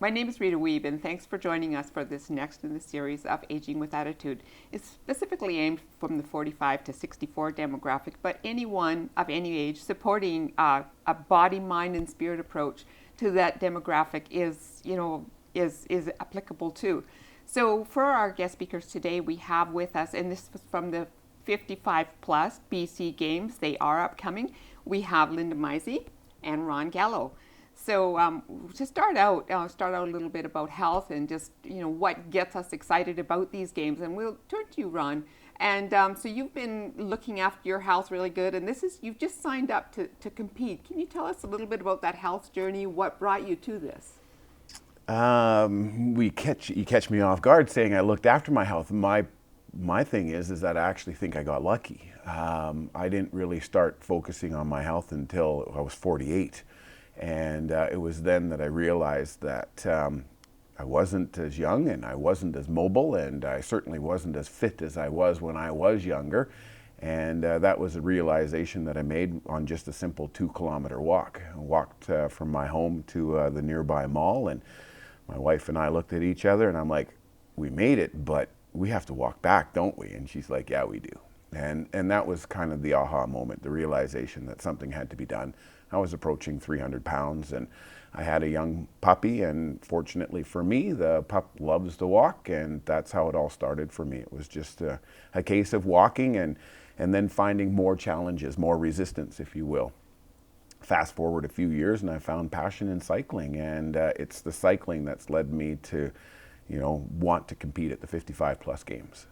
My name is Rita Weeb, and thanks for joining us for this next in the series of Aging with Attitude. It's specifically aimed from the 45 to 64 demographic, but anyone of any age supporting a body, mind, and spirit approach to that demographic is applicable too. So for our guest speakers today, we have with us, and this was from the 55 plus BC Games. They are upcoming. We have Linda Meise and Ron Gallo. So to start out a little bit about health and just what gets us excited about these games. And we'll turn to you, Ron. And so you've been looking after your health really good, and you've just signed up to compete. Can you tell us a little bit about that health journey? What brought you to this? You catch me off guard saying I looked after my health. My thing is that I actually think I got lucky. I didn't really start focusing on my health until I was 48. And it was then that I realized that I wasn't as young and I wasn't as mobile and I certainly wasn't as fit as I was when I was younger. And that was a realization that I made on just a simple 2-kilometer walk. I walked from my home to the nearby mall, and my wife and I looked at each other and I'm like, we made it, but we have to walk back, don't we? And she's like, yeah, we do. And that was kind of the aha moment, the realization that something had to be done. I was approaching 300 pounds and I had a young puppy, and fortunately for me, the pup loves to walk, and that's how it all started for me. It was just a case of walking and then finding more challenges, more resistance, if you will. Fast forward a few years and I found passion in cycling, and it's the cycling that's led me to want to compete at the 55 plus games.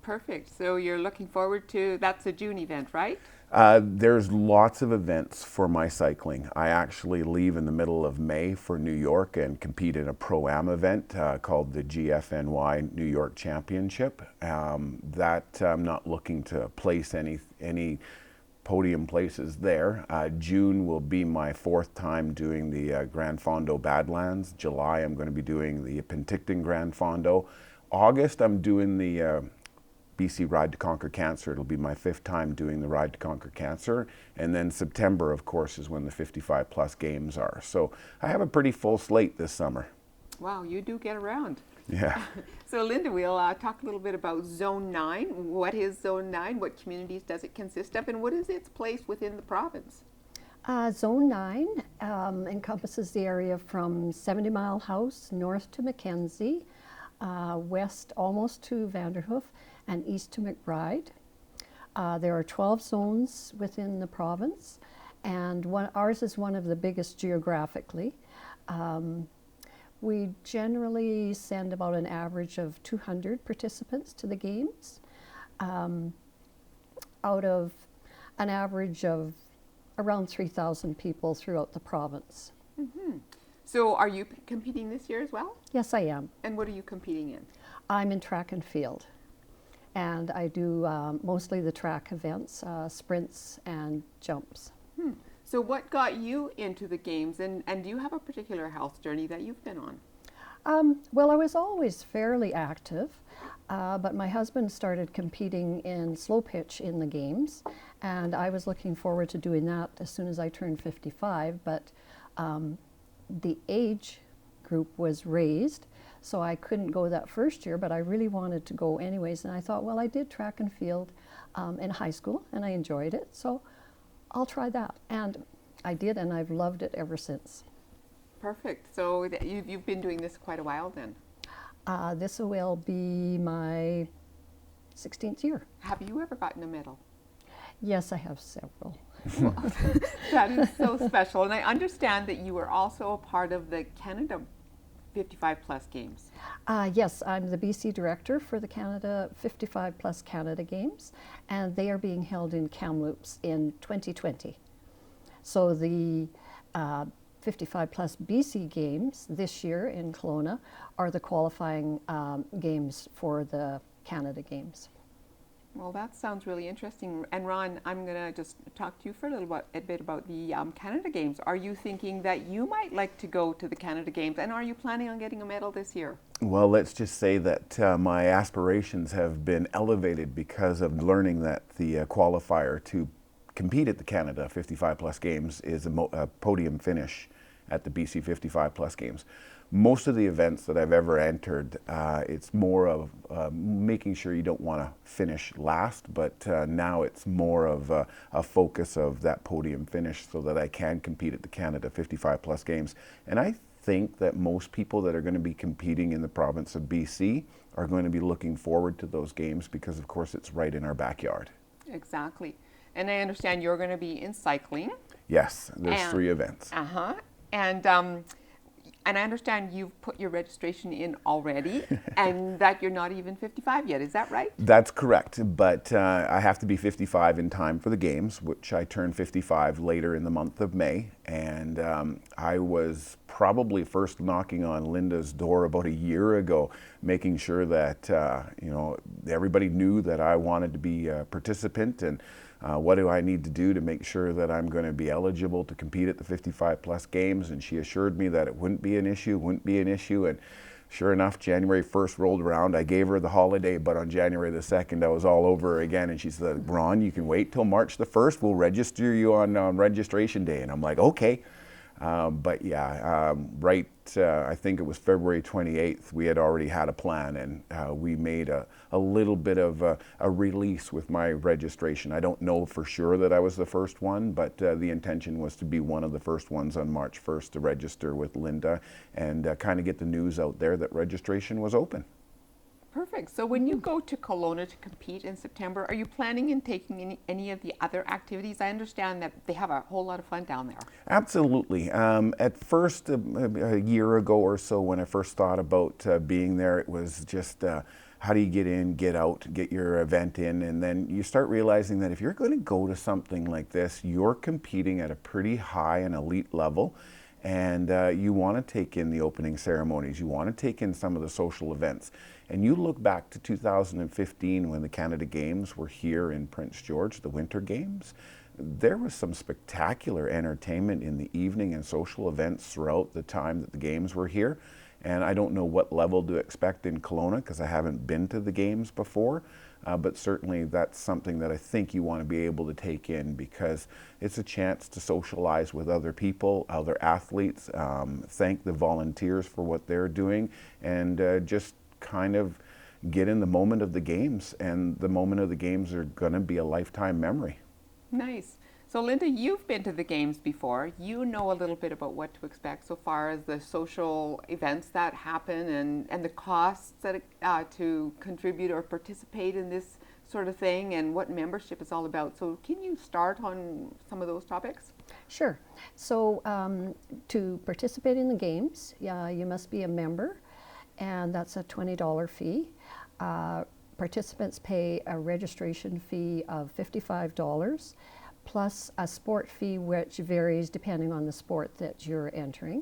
Perfect. So you're looking forward to, that's a June event, right? There's lots of events for my cycling. I actually leave in the middle of May for New York and compete in a Pro-Am event called the GFNY New York Championship. That I'm not looking to place any podium places there. June will be my 4th time doing the Grand Fondo Badlands. July I'm going to be doing the Penticton Grand Fondo. August I'm doing the BC Ride to Conquer Cancer. It'll be my 5th time doing the Ride to Conquer Cancer. And then September, of course, is when the 55 plus games are. So I have a pretty full slate this summer. Wow, you do get around. Yeah. So Linda, we'll talk a little bit about Zone 9. What is Zone 9? What communities does it consist of? And what is its place within the province? Zone 9 encompasses the area from 70 Mile House north to Mackenzie, west almost to Vanderhoof, and east to McBride. There are 12 zones within the province, and ours is one of the biggest geographically. We generally send about an average of 200 participants to the games, out of an average of around 3,000 people throughout the province. Mm-hmm. So are you competing this year as well? Yes, I am. And what are you competing in? I'm in track and field. And I do mostly the track events, sprints and jumps. So what got you into the games, and do you have a particular health journey that you've been on? Well, I was always fairly active, but my husband started competing in slow pitch in the games, and I was looking forward to doing that as soon as I turned 55, but the age group was raised, so I couldn't go that first year, but I really wanted to go anyways. And I thought, well, I did track and field in high school and I enjoyed it, so I'll try that. And I did, and I've loved it ever since. Perfect. So you've been doing this quite a while then? This will be my 16th year. Have you ever gotten a medal? Yes, I have several. Well, that is so special. And I understand that you were also a part of the Canada 55 plus games. Yes, I'm the BC director for the Canada 55 plus Canada Games, and they are being held in Kamloops in 2020. So the 55 plus BC games this year in Kelowna are the qualifying games for the Canada Games. Well, that sounds really interesting. And Ron, I'm going to just talk to you for a bit about the Canada Games. Are you thinking that you might like to go to the Canada Games, and are you planning on getting a medal this year? Well, let's just say that my aspirations have been elevated because of learning that the qualifier to compete at the Canada 55 plus games is a podium finish at the BC 55 plus games. most of the events that I've ever entered, it's more of making sure you don't want to finish last, but now it's more of a focus of that podium finish so that I can compete at the Canada 55 plus games. And I think that most people that are going to be competing in the province of BC are going to be looking forward to those games because, of course, it's right in our backyard. Exactly. And I understand you're going to be in cycling. Yes, there's 3 events. Uh-huh. And I understand you've put your registration in already and that you're not even 55 yet. Is that right? That's correct, but I have to be 55 in time for the games, which I turn 55 later in the month of May. And I was probably first knocking on Linda's door about a year ago, making sure that everybody knew that I wanted to be a participant, and what do I need to do to make sure that I'm going to be eligible to compete at the 55 plus games. And she assured me that it wouldn't be an issue. And sure enough, January 1st rolled around. I gave her the holiday, but on January the 2nd, I was all over again. And she said, Ron, you can wait till March the 1st. We'll register you on registration day. And I'm like, okay. But yeah, I think it was February 28th, we had already had a plan, and we made a little bit of a release with my registration. I don't know for sure that I was the first one, but the intention was to be one of the first ones on March 1st to register with Linda and kind of get the news out there that registration was open. Perfect. So when you go to Kelowna to compete in September, are you planning on taking any of the other activities? I understand that they have a whole lot of fun down there. Absolutely. At first, a year ago or so, when I first thought about being there, it was just how do you get in, get out, get your event in, and then you start realizing that if you're going to go to something like this, you're competing at a pretty high and elite level. And you want to take in the opening ceremonies. You want to take in some of the social events. And you look back to 2015 when the Canada Games were here in Prince George, the Winter Games. There was some spectacular entertainment in the evening and social events throughout the time that the Games were here. And I don't know what level to expect in Kelowna because I haven't been to the Games before. But certainly that's something that I think you want to be able to take in because it's a chance to socialize with other people, other athletes, thank the volunteers for what they're doing, and just kind of get in the moment of the games. And the moment of the games are going to be a lifetime memory. Nice. So Linda, you've been to the games before. You know a little bit about what to expect so far as the social events that happen and the costs that to contribute or participate in this sort of thing and what membership is all about. So can you start on some of those topics? Sure. So to participate in the games, you must be a member, and that's a $20 fee. Participants pay a registration fee of $55. Plus a sport fee which varies depending on the sport that you're entering.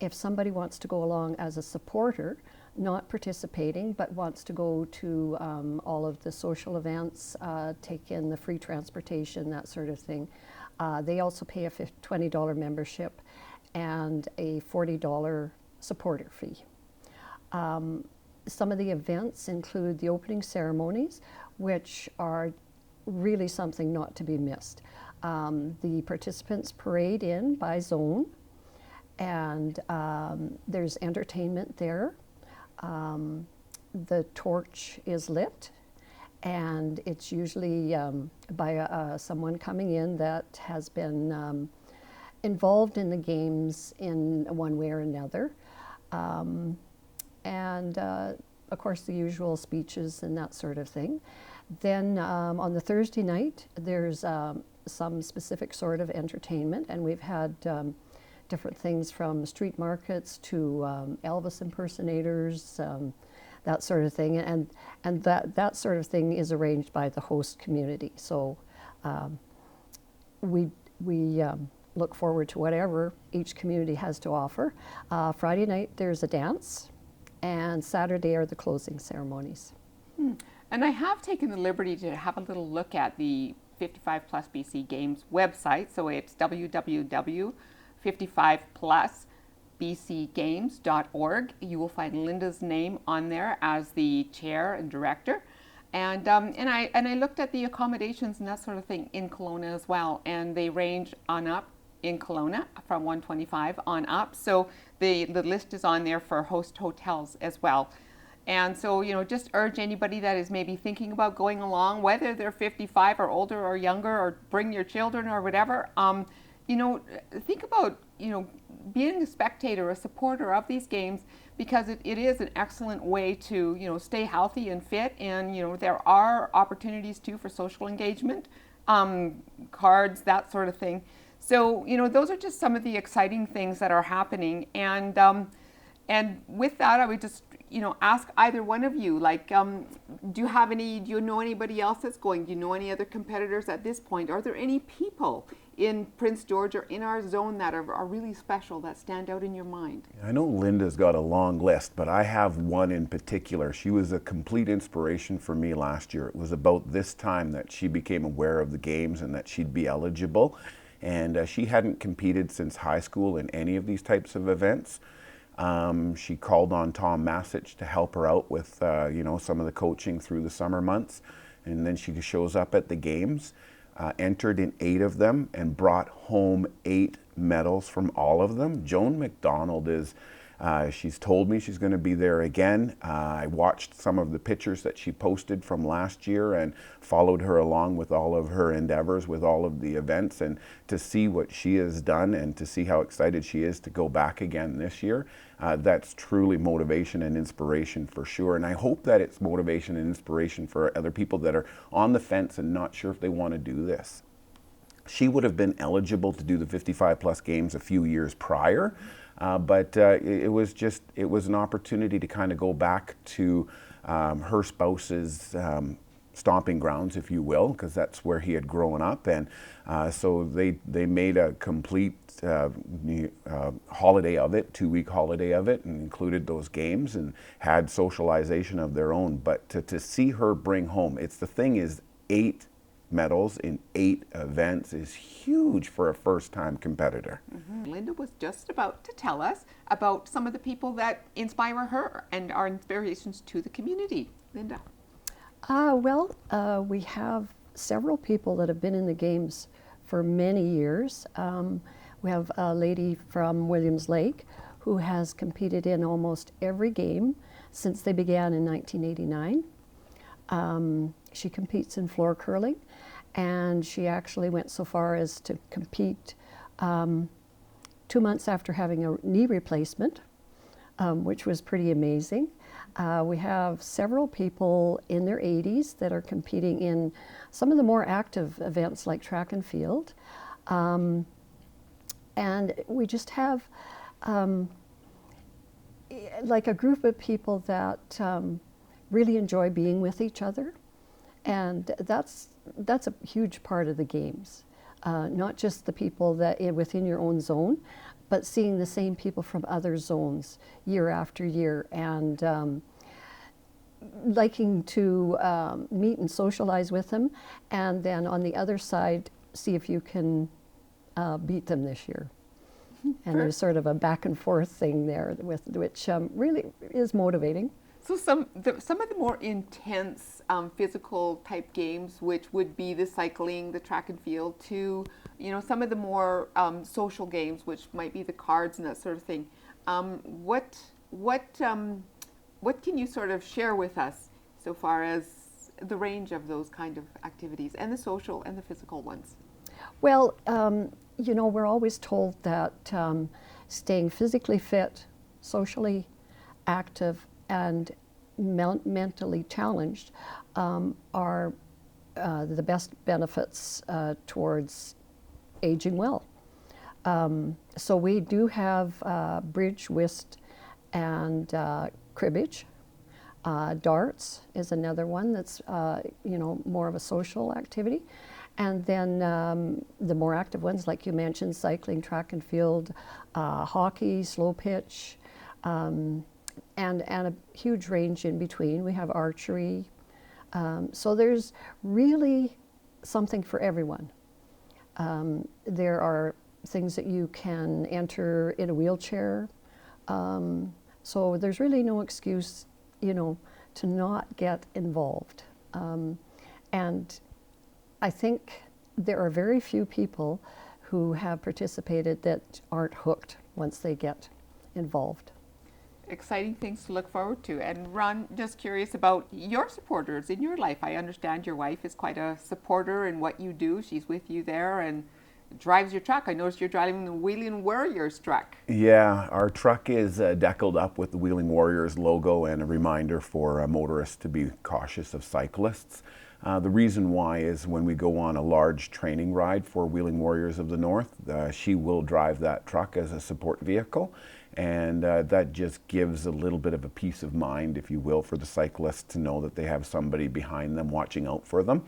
If somebody wants to go along as a supporter, not participating, but wants to go to all of the social events, take in the free transportation, that sort of thing, they also pay a $20 membership and a $40 supporter fee. Some of the events include the opening ceremonies, which are really something not to be missed. The participants parade in by zone, and there's entertainment there. The torch is lit, and it's usually by someone coming in that has been involved in the games in one way or another. And of course the usual speeches and that sort of thing. Then on the Thursday night, there's some specific sort of entertainment, and we've had different things from street markets to Elvis impersonators, that sort of thing, and that sort of thing is arranged by the host community. So we look forward to whatever each community has to offer. Friday night there's a dance, and Saturday are the closing ceremonies. And I have taken the liberty to have a little look at the 55 Plus BC Games website. So it's www.55plusbcgames.org. You will find Linda's name on there as the chair and director. And I looked at the accommodations and that sort of thing in Kelowna as well. And they range on up in Kelowna from $125 on up. So the list is on there for host hotels as well. And so, just urge anybody that is maybe thinking about going along, whether they're 55 or older or younger, or bring your children or whatever, think about, being a spectator, a supporter of these games, because it is an excellent way to, stay healthy and fit. And, there are opportunities too for social engagement, cards, that sort of thing. So, those are just some of the exciting things that are happening. And with that, I would just, ask either one of you, like, do you know anybody else that's going? Do you know any other competitors at this point? Are there any people in Prince George or in our zone that are really special, that stand out in your mind? I know Linda's got a long list, but I have one in particular. She was a complete inspiration for me last year. It was about this time that she became aware of the games and that she'd be eligible. And she hadn't competed since high school in any of these types of events. She called on Tom Masich to help her out with some of the coaching through the summer months, and then she shows up at the games, entered in 8 of them, and brought home 8 medals from all of them. Joan McDonald is she's told me she's going to be there again. I watched some of the pictures that she posted from last year and followed her along with all of her endeavors with all of the events, and to see what she has done and to see how excited she is to go back again this year, that's truly motivation and inspiration for sure. And I hope that it's motivation and inspiration for other people that are on the fence and not sure if they want to do this. She would have been eligible to do the 55 plus games a few years prior. But it was an opportunity to kind of go back to her spouse's stomping grounds, if you will, because that's where he had grown up. And so they made a complete holiday of it, 2-week holiday of it, and included those games and had socialization of their own. But to see her bring home, the thing is 8 medals in 8 events is huge for a first-time competitor. Mm-hmm. Linda was just about to tell us about some of the people that inspire her and are inspirations to the community. Linda. We have several people that have been in the games for many years. We have a lady from Williams Lake who has competed in almost every game since they began in 1989. She competes in floor curling, and she actually went so far as to compete 2 months after having a knee replacement, which was pretty amazing. We have several people in their 80s that are competing in some of the more active events like track and field. And we just have like a group of people that really enjoy being with each other. And that's a huge part of the games. Not just the people that within your own zone, but seeing the same people from other zones year after year, and liking to meet and socialize with them, and then on the other side, see if you can beat them this year. And there's sort of a back and forth thing there, which really is motivating. So some of the more intense physical type games, which would be the cycling, the track and field, to some of the more social games, which might be the cards and that sort of thing. What can you sort of share with us so far as the range of those kind of activities, and the social and the physical ones? Well, we're always told that staying physically fit, socially active, and mentally challenged are the best benefits towards aging well. So we do have bridge, whist, and cribbage. Darts is another one that's more of a social activity. And then the more active ones, like you mentioned, cycling, track and field, hockey, slow pitch, and a huge range in between. We have archery. So there's really something for everyone. There are things that you can enter in a wheelchair. So there's really no excuse, to not get involved. And I think there are very few people who have participated that aren't hooked once they get involved. Exciting things to look forward to. And Ron, just curious about your supporters in your life. I understand your wife is quite a supporter in what you do. She's with you there and drives your truck. I noticed you're driving the Wheeling Warriors truck. Yeah, our truck is deckled up with the Wheeling Warriors logo and a reminder for motorists to be cautious of cyclists. The reason why is when we go on a large training ride for Wheeling Warriors of the North, she will drive that truck as a support vehicle. And that just gives a little bit of a peace of mind, if you will, for the cyclists to know that they have somebody behind them watching out for them.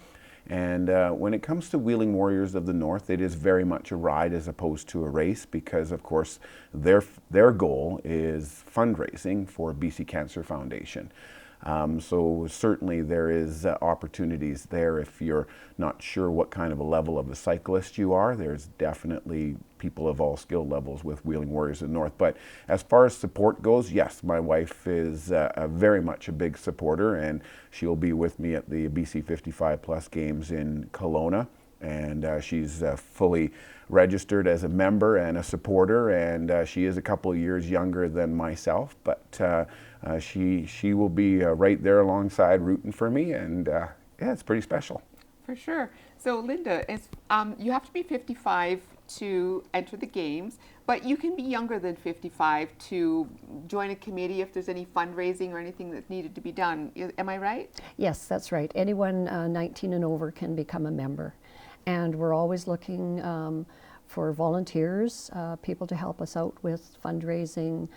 And when it comes to Wheeling Warriors of the North, it is very much a ride as opposed to a race because, of course, their goal is fundraising for BC Cancer Foundation. So certainly there is opportunities there. If you're not sure what kind of a level of a cyclist you are, there's definitely people of all skill levels with Wheeling Warriors of the North. But as far as support goes, yes, my wife is very much a big supporter, and she'll be with me at the BC 55 Plus Games in Kelowna. And she's fully registered as a member and a supporter, and she is a couple of years younger than myself, but she will be right there alongside rooting for me, and yeah, it's pretty special. For sure. So Linda, you have to be 55 to enter the games, but you can be younger than 55 to join a committee if there's any fundraising or anything that needed to be done. Am I right? Yes, that's right. Anyone 19 and over can become a member. And we're always looking for volunteers, people to help us out with fundraising.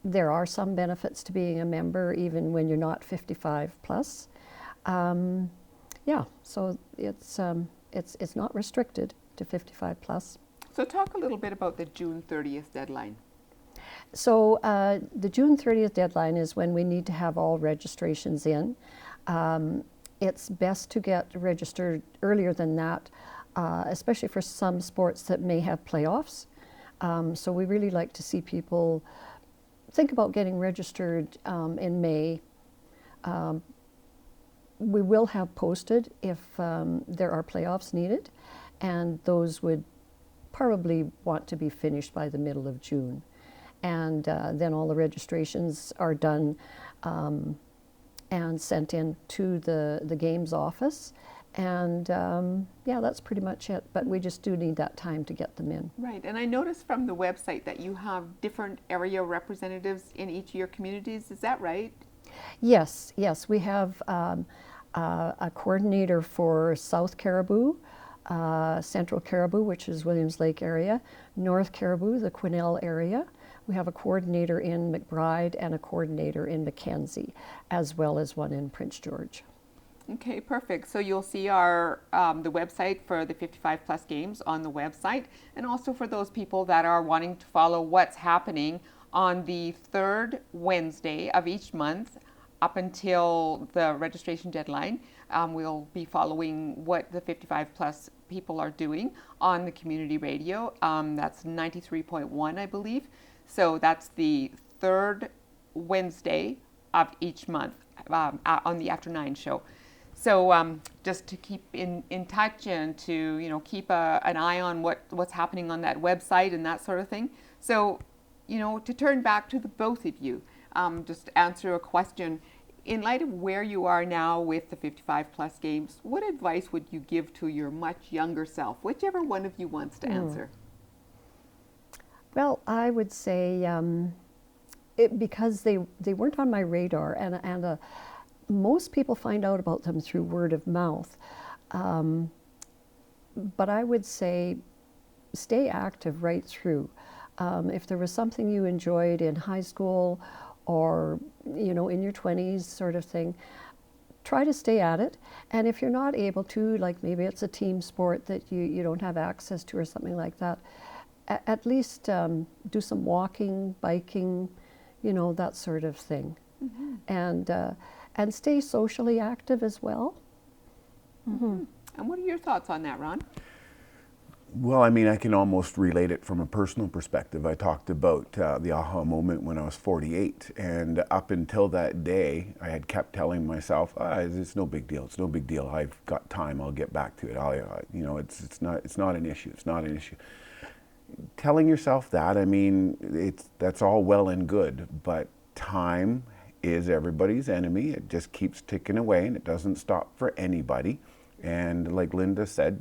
There are some benefits to being a member even when you're not 55 plus. Yeah, so it's not restricted to 55 plus. So talk a little bit about the June 30th deadline. So the June 30th deadline is when we need to have all registrations in. It's best to get registered earlier than that, especially for some sports that may have playoffs. So we really like to see people think about getting registered in May. We will have posted if there are playoffs needed, and those would probably want to be finished by the middle of June. And then all the registrations are done and sent in to the games office. And yeah, that's pretty much it. But we just do need that time to get them in. Right. And I noticed from the website that you have different area representatives in each of your communities. Is that right? Yes, yes. We have a coordinator for South Caribou, Central Caribou, which is Williams Lake area, North Caribou, the Quesnel area. We have a coordinator in McBride and a coordinator in Mackenzie, as well as one in Prince George. Okay, perfect. So you'll see our the website for the 55 Plus Games on the website, and also for those people that are wanting to follow what's happening on the third Wednesday of each month up until the registration deadline. We'll be following what the 55 Plus people are doing on the community radio. That's 93.1, I believe. So that's the third Wednesday of each month on the After 9 show. So just to keep in touch and to keep an eye on what's happening on that website and that sort of thing. So to turn back to the both of you, just to answer a question. In light of where you are now with the 55 Plus Games, what advice would you give to your much younger self, whichever one of you wants to answer? Well, I would say because they weren't on my radar, and most people find out about them through word of mouth. But I would say stay active right through. If there was something you enjoyed in high school or in your 20s sort of thing, try to stay at it. And if you're not able to, like maybe it's a team sport that you don't have access to or something like that, at least do some walking, biking, that sort of thing. Mm-hmm. And stay socially active as well. Mm-hmm. And what are your thoughts on that, Ron? Well, I mean, I can almost relate it from a personal perspective. I talked about the aha moment when I was 48, and up until that day, I had kept telling myself, "It's no big deal. It's no big deal. I've got time. I'll get back to it. It's not an issue. It's not an issue." telling yourself that, I mean, that's all well and good, but time is everybody's enemy. It just keeps ticking away and it doesn't stop for anybody. And like Linda said,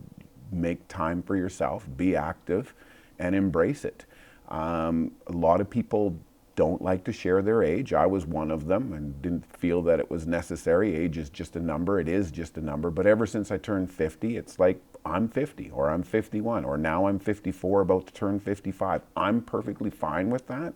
make time for yourself, be active, and embrace it. A lot of people don't like to share their age. I was one of them and didn't feel that it was necessary. Age is just a number. It is just a number. But ever since I turned 50, it's like I'm 50 or I'm 51 or now I'm 54 about to turn 55. I'm perfectly fine with that.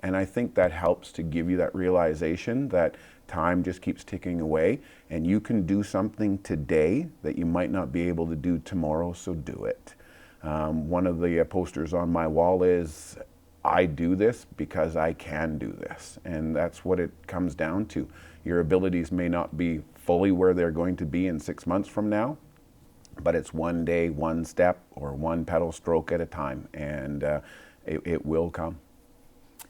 And I think that helps to give you that realization that time just keeps ticking away and you can do something today that you might not be able to do tomorrow, so do it. One of the posters on my wall is, I do this because I can do this. And that's what it comes down to. Your abilities may not be fully where they're going to be in 6 months from now, but it's one day, one step, or one pedal stroke at a time, and it will come.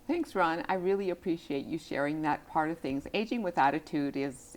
Thanks, Ron. I really appreciate you sharing that part of things. Aging with attitude is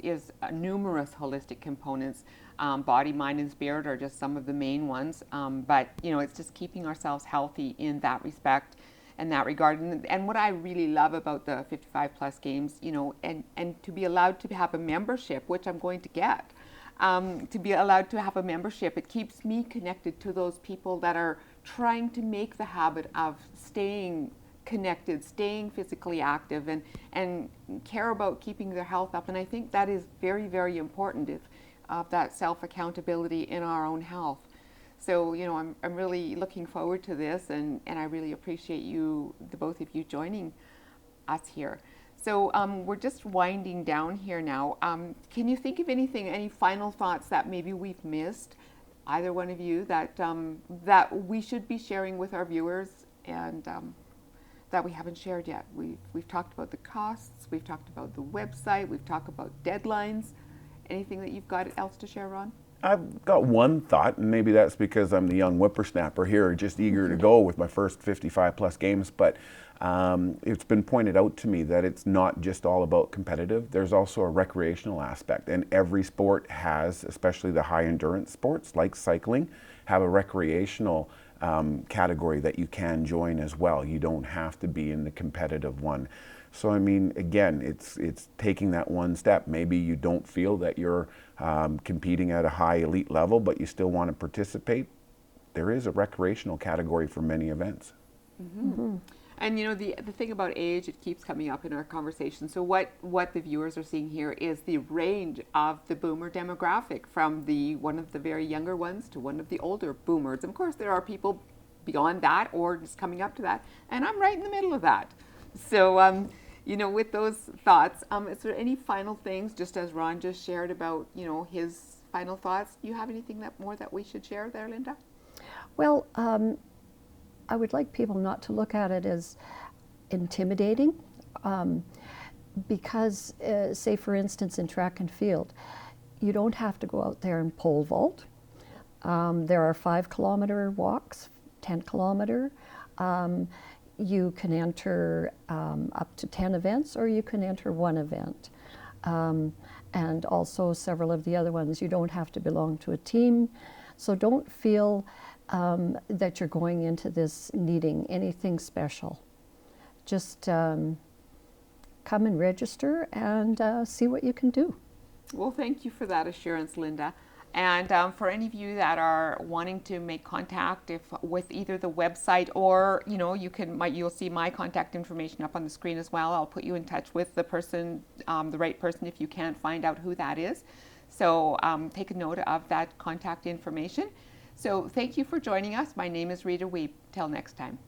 numerous holistic components. Body, mind, and spirit are just some of the main ones. But it's just keeping ourselves healthy in that respect, and that regard. And what I really love about the 55 plus games, and to be allowed to have a membership, which I'm going to get. To be allowed to have a membership, it keeps me connected to those people that are trying to make the habit of staying connected, staying physically active, and care about keeping their health up. And I think that is very, very important, of that self-accountability in our own health. So, I'm really looking forward to this, and I really appreciate you, the both of you, joining us here. So we're just winding down here now. Can you think of any final thoughts that maybe we've missed, either one of you, that we should be sharing with our viewers, and that we haven't shared yet? We've talked about the costs, we've talked about the website, we've talked about deadlines. Anything that you've got else to share, Ron? I've got one thought, and maybe that's because I'm the young whippersnapper here, just eager to go with my first 55 plus games, but it's been pointed out to me that it's not just all about competitive. There's also a recreational aspect, and every sport has, especially the high endurance sports like cycling, have a recreational category that you can join as well. You don't have to be in the competitive one. So I mean, again, it's taking that one step. Maybe you don't feel that you're competing at a high elite level, but you still want to participate. There is a recreational category for many events. Mm-hmm. Mm-hmm. And the thing about age, it keeps coming up in our conversation. So what the viewers are seeing here is the range of the boomer demographic, from one of the very younger ones to one of the older boomers. And of course, there are people beyond that or just coming up to that, and I'm right in the middle of that. So with those thoughts, is there any final things, just as Ron just shared about his final thoughts? Do you have anything more that we should share there, Linda? Well, I would like people not to look at it as intimidating, because, say for instance, in track and field, you don't have to go out there and pole vault. There are 5-kilometer walks, 10-kilometer. You can enter up to 10 events, or you can enter one event. And also several of the other ones, you don't have to belong to a team. So don't feel that you're going into this needing anything special. Just come and register and see what you can do. Well, thank you for that assurance, Linda. And for any of you that are wanting to make contact with either the website, or you'll see my contact information up on the screen as well. I'll put you in touch with the person, the right person, if you can't find out who that is. So take a note of that contact information. So thank you for joining us. My name is Rita Weeb. Till next time.